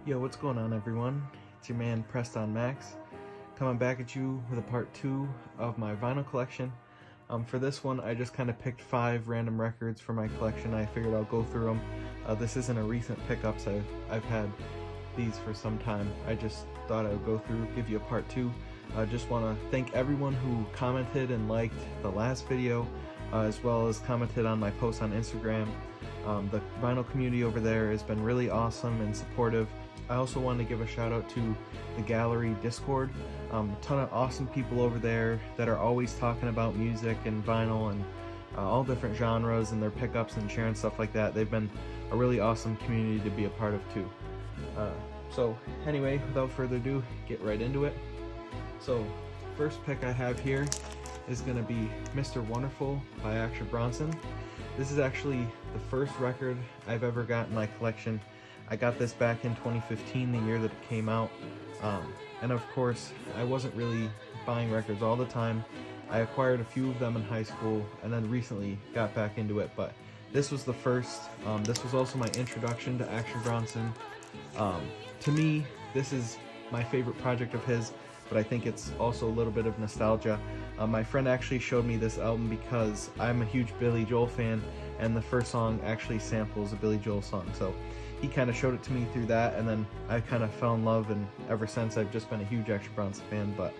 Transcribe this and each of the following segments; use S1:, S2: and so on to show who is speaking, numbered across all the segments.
S1: Yo, what's going on, everyone? It's your man Preston Max, coming back at you with a part 2 of my vinyl collection. For this one, I just kind of picked 5 random records for my collection. I figured I'll go through them. This isn't a recent pickups. I've had these for some time. I just thought I would go through, give you a part 2. I just want to thank everyone who commented and liked the last video, as well as commented on my post on Instagram. The vinyl community over there has been really awesome and supportive. I also want to give a shout out to the gallery Discord. A ton of awesome people over there that are always talking about music and vinyl and all different genres and their pickups and sharing stuff like that. They've been a really awesome community to be a part of too. So anyway, without further ado, get right into it. So first pick I have here is going to be Mr. Wonderful by Bronson. This is actually the first record I've ever got in my collection. I got this back in 2015, the year that it came out. And of course, I wasn't really buying records all the time. I acquired a few of them in high school and then recently got back into it, but this was the first. This was also my introduction to Bronson. To me, this is my favorite project of his, but I think it's also a little bit of nostalgia. My friend actually showed me this album because I'm a huge Billy Joel fan, and the first song actually samples a Billy Joel song, so he kind of showed it to me through that, and then I kind of fell in love, and ever since I've just been a huge Bronson fan. But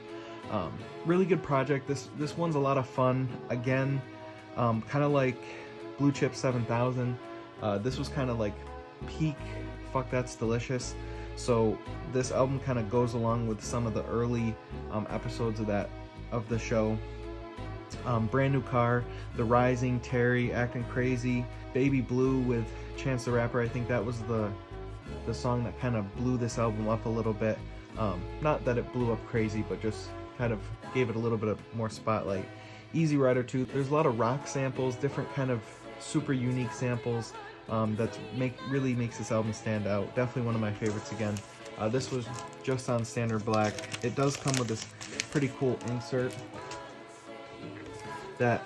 S1: really good project. This one's a lot of fun. Again, kind of like Blue Chip 7000. This was kind of like peak Fuck That's Delicious. So this album kind of goes along with some of the early episodes of the show. Brand New Car, The Rising, Terry, Acting Crazy, Baby Blue with Chance the Rapper. I think that was the song that kind of blew this album up a little bit. Not that it blew up crazy, but just kind of gave it a little bit of more spotlight. Easy Rider 2. There's a lot of rock samples, different kind of super unique samples. That really makes this album stand out. Definitely one of my favorites again. This was just on standard black. It does come with this pretty cool insert that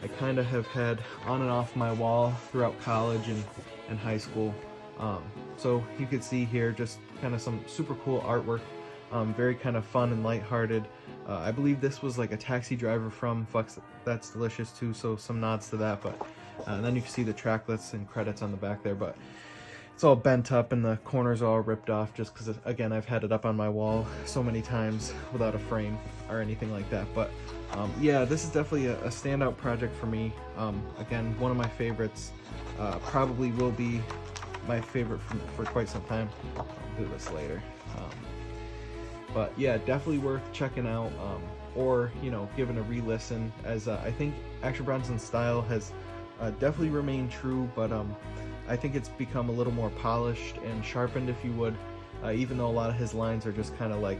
S1: I kind of have had on and off my wall throughout college and high school. So you could see here just kind of some super cool artwork. Very kind of fun and lighthearted. I believe this was like a taxi driver from Fuck That's Delicious too, so some nods to that. But and then you can see the track lists and credits on the back there, but it's all bent up and the corners are all ripped off just because, again, I've had it up on my wall so many times without a frame or anything like that. But yeah, this is definitely a standout project for me. Again, one of my favorites. Probably will be my favorite for quite some time. I'll do this later. But yeah, definitely worth checking out, or giving a re-listen, as I think Bronson's style has definitely remained true, but I think it's become a little more polished and sharpened, if you would, even though a lot of his lines are just kind of like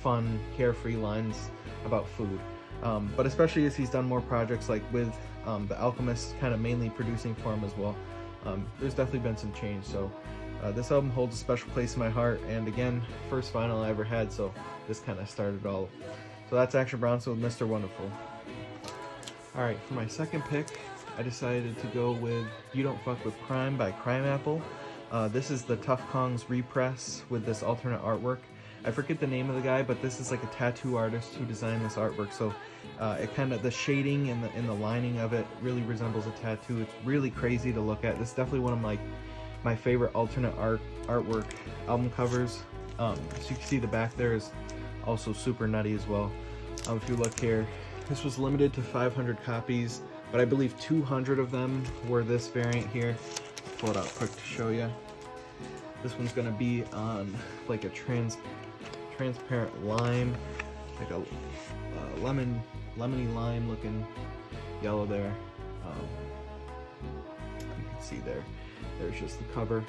S1: fun, carefree lines about food. But especially as he's done more projects, like with the Alchemist kind of mainly producing for him as well, there's definitely been some change. So this album holds a special place in my heart, and again, first vinyl I ever had, so this kind of started all. So that's Bronson with Mr. Wonderful. Alright, for my second pick, I decided to go with You Don't Fuck With Crime by Crime Apple. This is the Tough Kongs repress with this alternate artwork. I forget the name of the guy, but this is like a tattoo artist who designed this artwork. So it kind of, the shading and the lining of it really resembles a tattoo. It's really crazy to look at. This is definitely one of my favorite alternate artwork album covers. So you can see the back there is also super nutty as well. If you look here, this was limited to 500 copies. But I believe 200 of them were this variant here. I'll pull it out quick to show you. This one's gonna be on like a transparent lime, like a lemony lime looking yellow there. You can see there's just the cover.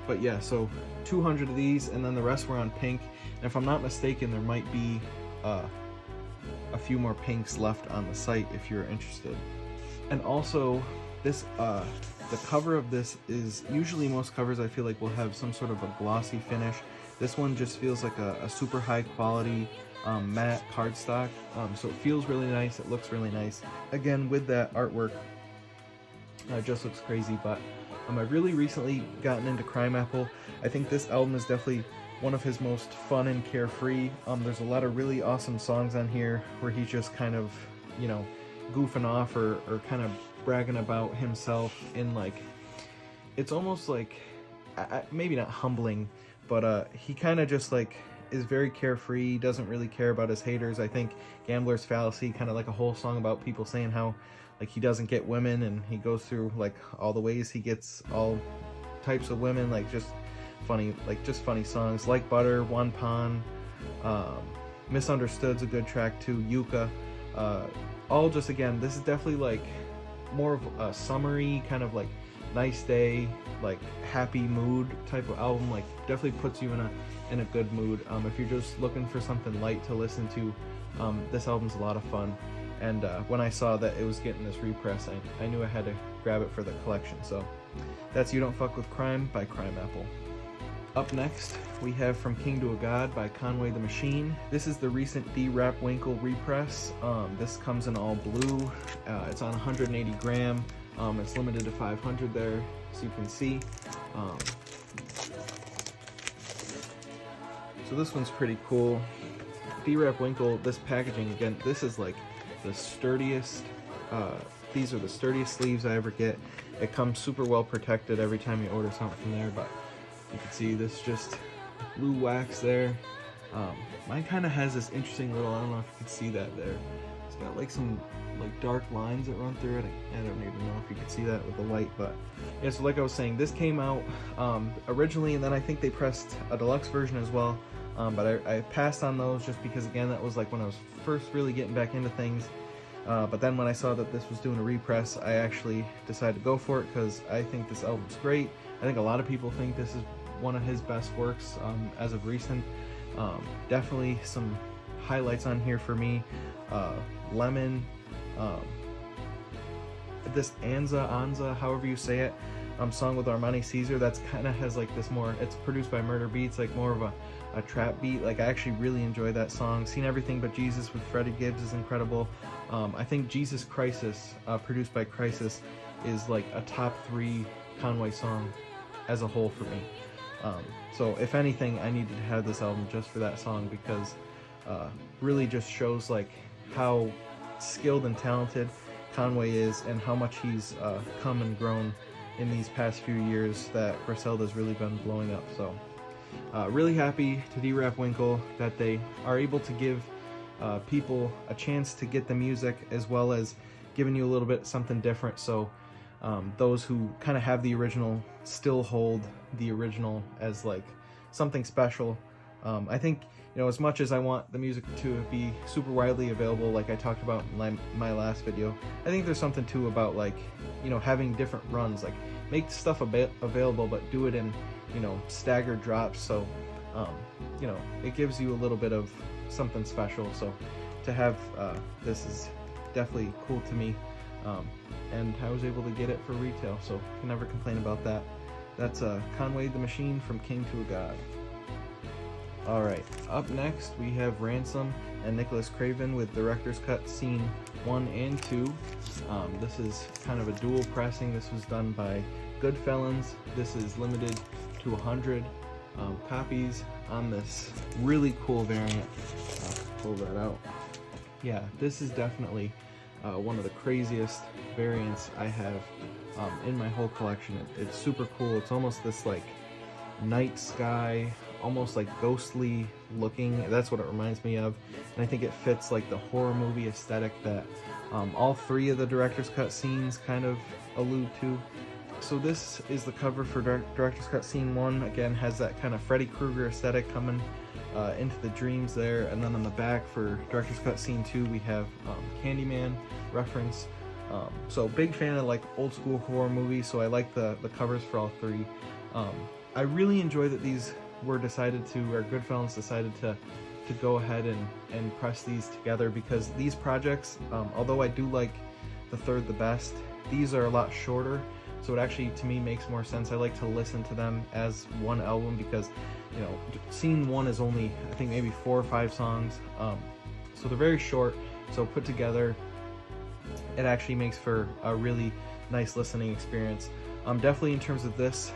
S1: But yeah, so 200 of these, and then the rest were on pink. And if I'm not mistaken, there might be a few more pinks left on the site if you're interested. And also, this the cover of this is, usually most covers I feel like will have some sort of a glossy finish. This one just feels like a super high quality matte cardstock, so it feels really nice, it looks really nice. Again, with that artwork, it just looks crazy. But I've really recently gotten into Crime Apple. I think this album is definitely one of his most fun and carefree. There's a lot of really awesome songs on here where he's just kind of, you know, goofing off or kind of bragging about himself in like, it's almost like, maybe not humbling, but he kind of just like is very carefree, doesn't really care about his haters. I think Gambler's Fallacy, kind of like a whole song about people saying how like he doesn't get women, and he goes through like all the ways he gets all types of women, like just funny songs. Like Butter, One Pan, Misunderstood's a good track too, Yuka, all just, again, this is definitely like more of a summery kind of like nice day, like happy mood type of album. Like definitely puts you in a good mood. If you're just looking for something light to listen to, this album's a lot of fun. And when I saw that it was getting this repress, I knew I had to grab it for the collection. So that's You Don't Fuck With Crime by Crime Apple. Up next, we have From King to a God by Conway the Machine. This is the recent D. Rap Winkle repress. This comes in all blue. It's on 180 gram. It's limited to 500 there, so you can see. So this one's pretty cool. D. Rap Winkle, this packaging, again, this is like the sturdiest, these are the sturdiest sleeves I ever get. It comes super well protected every time you order something from there, but you can see this just blue wax there. Mine kind of has this interesting little, I don't know if you can see that there. It's got like some like dark lines that run through it. I don't even know if you can see that with the light, but yeah, so like I was saying, this came out originally, and then I think they pressed a deluxe version as well. But I passed on those just because, again, that was like when I was first really getting back into things. But then when I saw that this was doing a repress, I actually decided to go for it because I think this album's great. I think a lot of people think this is one of his best works as of recent. Definitely some highlights on here for me. Lemon, this Anza, however you say it, song with Armani Caesar, that's kind of has like this more, it's produced by Murder Beats, like more of a trap beat. Like I actually really enjoy that song. Seen Everything But Jesus with Freddie Gibbs is incredible. I think Jesus Crisis, produced by Crisis, is like a top 3 Conway song as a whole for me. So if anything, I needed to have this album just for that song, because really just shows like how skilled and talented Conway is, and how much he's come and grown in these past few years that Griselda's really been blowing up. So really happy to D. Rap Winkle that they are able to give people a chance to get the music, as well as giving you a little bit something different. So those who kind of have the original still hold the original as like something special. I think, you know, as much as I want the music to be super widely available, like I talked about in my last video, I think there's something too about, like, you know, having different runs, like make stuff available, but do it in, you know, staggered drops. So, you know, it gives you a little bit of something special. So to have this is definitely cool to me. And I was able to get it for retail, so can never complain about that. That's Conway the Machine, From King to a God. Alright, up next we have Ransom and Nicholas Craven with Director's Cut Scene 1 and 2. This is kind of a dual pressing. This was done by Goodfellas. This is limited to 100 copies on this really cool variant. Pull that out. Yeah, this is definitely one of the craziest variants I have in my whole collection. It's super cool. It's almost this like night sky, almost like ghostly looking. That's what it reminds me of, and I think it fits like the horror movie aesthetic that all 3 of the director's cut scenes kind of allude to. So this is the cover for director's cut scene 1. Again, has that kind of Freddy Krueger aesthetic coming into the dreams there, and then on the back for director's cut scene 2 we have Candyman reference. So big fan of like old school horror movies, so I like the covers for all 3. I really enjoy that these were decided to, or Goodfellas decided to go ahead and press these together, because these projects, although I do like the third the best, these are a lot shorter, so it actually to me makes more sense. I like to listen to them as one album, because, you know, scene 1 is only, I think, maybe 4 or 5 songs, so they're very short, so put together it actually makes for a really nice listening experience. Definitely in terms of this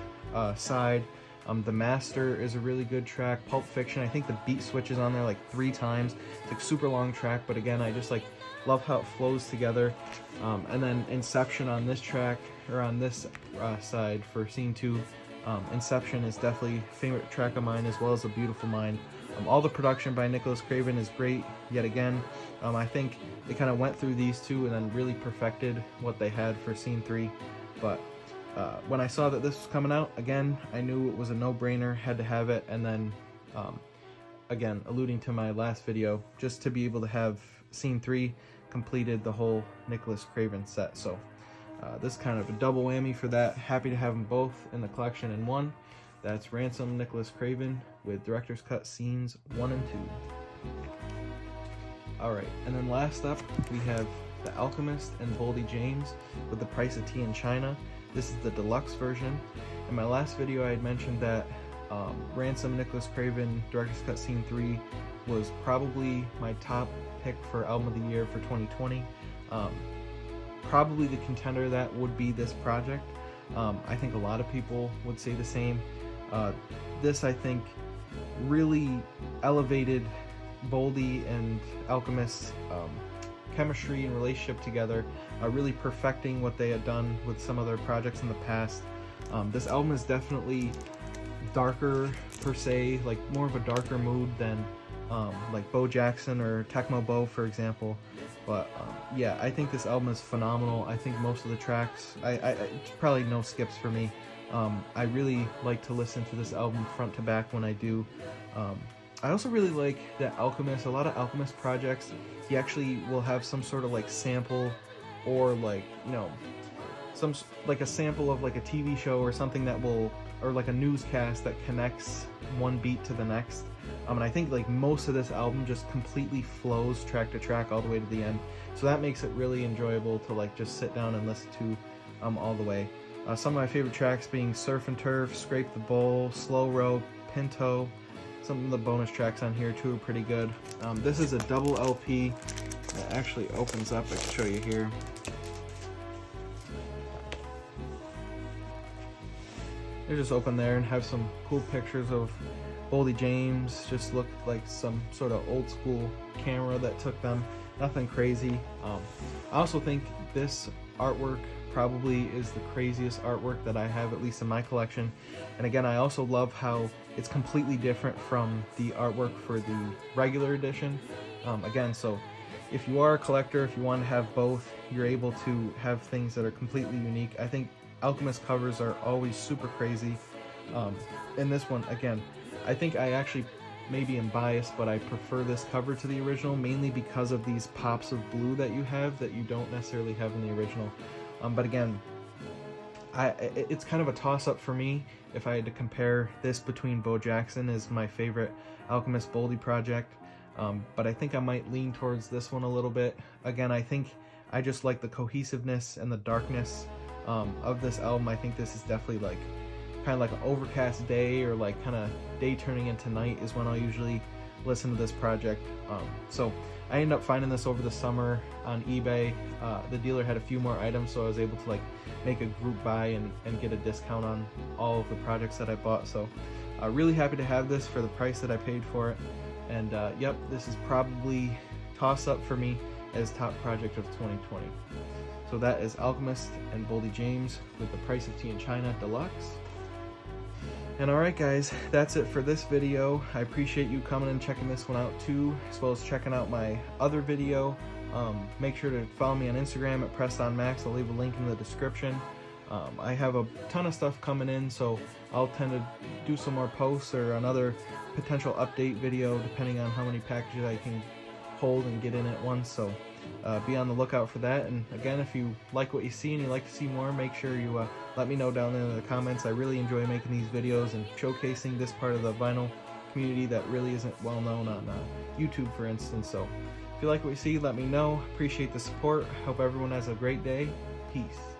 S1: side, The Master is a really good track. Pulp Fiction, I think the beat switches on there like 3 times. It's like super long track, but again, I just like love how it flows together. And then Inception on this track, or on this side for scene 2. Inception is definitely a favorite track of mine, as well as A Beautiful Mind. All the production by Nicholas Craven is great, yet again. I think they kind of went through these two and then really perfected what they had for scene 3. But when I saw that this was coming out, again, I knew it was a no-brainer, had to have it. And then, again, alluding to my last video, just to be able to have scene 3 completed the whole Nicholas Craven set. So this is kind of a double whammy for that. Happy to have them both in the collection in one. That's Ransom, Nicholas Craven with Director's Cut scenes 1 and 2. Alright, and then last up we have The Alchemist and Boldy James with The Price of Tea in China. This is the deluxe version. In my last video I had mentioned that Ransom, Nicholas Craven, Director's Cut Scene 3 was probably my top pick for Album of the Year for 2020. Probably the contender that would be this project. I think a lot of people would say the same. This, I think, really elevated Boldy and Alchemist's chemistry and relationship together, really perfecting what they had done with some of their projects in the past. This album is definitely darker per se, like more of a darker mood than like Bo Jackson or Tecmo Bo, for example. But yeah, I think this album is phenomenal. I think most of the tracks, it's probably no skips for me. I really like to listen to this album front to back when I do. I also really like that Alchemist, a lot of Alchemist projects, he actually will have some sort of like sample, or like, you know, some like a sample of like a TV show or something that will, or like a newscast that connects one beat to the next. And I think like most of this album just completely flows track to track all the way to the end. So that makes it really enjoyable to like just sit down and listen to all the way. Some of my favorite tracks being Surf and Turf, Scrape the Bowl, Slow Rope, Pinto. Some of the bonus tracks on here too are pretty good. This is a double LP that actually opens up. I can show you here. They just open there and have some cool pictures of Boldy James. Just look like some sort of old school camera that took them. Nothing crazy. I also think this artwork probably is the craziest artwork that I have, at least in my collection. And again, I also love how it's completely different from the artwork for the regular edition. Again, so if you are a collector, if you want to have both, you're able to have things that are completely unique. I think Alchemist covers are always super crazy. In this one, again, I think I actually maybe am biased, but I prefer this cover to the original, mainly because of these pops of blue that you have that you don't necessarily have in the original. But again, it's kind of a toss-up for me if I had to compare this between Bo Jackson as my favorite Alchemist Boldy project. But I think I might lean towards this one a little bit. Again, I think I just like the cohesiveness and the darkness of this album. I think this is definitely like kind of like an overcast day, or like kind of day turning into night is when I'll usually listen to this project. So I ended up finding this over the summer on eBay. The dealer had a few more items, so I was able to like make a group buy and get a discount on all of the projects that I bought. So really happy to have this for the price that I paid for it. And yep, this is probably toss up for me as top project of 2020. So that is Alchemist and Boldy James with The Price of Tea in China Deluxe. And alright guys, that's it for this video. I appreciate you coming and checking this one out too, as well as checking out my other video. Make sure to follow me on Instagram at PressedOnMax. I'll leave a link in the description. I have a ton of stuff coming in, so I'll tend to do some more posts or another potential update video depending on how many packages I can hold and get in at once. So be on the lookout for that. And again, if you like what you see and you like to see more, make sure you let me know down there in the comments. I really enjoy making these videos and showcasing this part of the vinyl community that really isn't well known on YouTube, for instance. So if you like what you see, let me know. Appreciate the support. Hope everyone has a great day. Peace.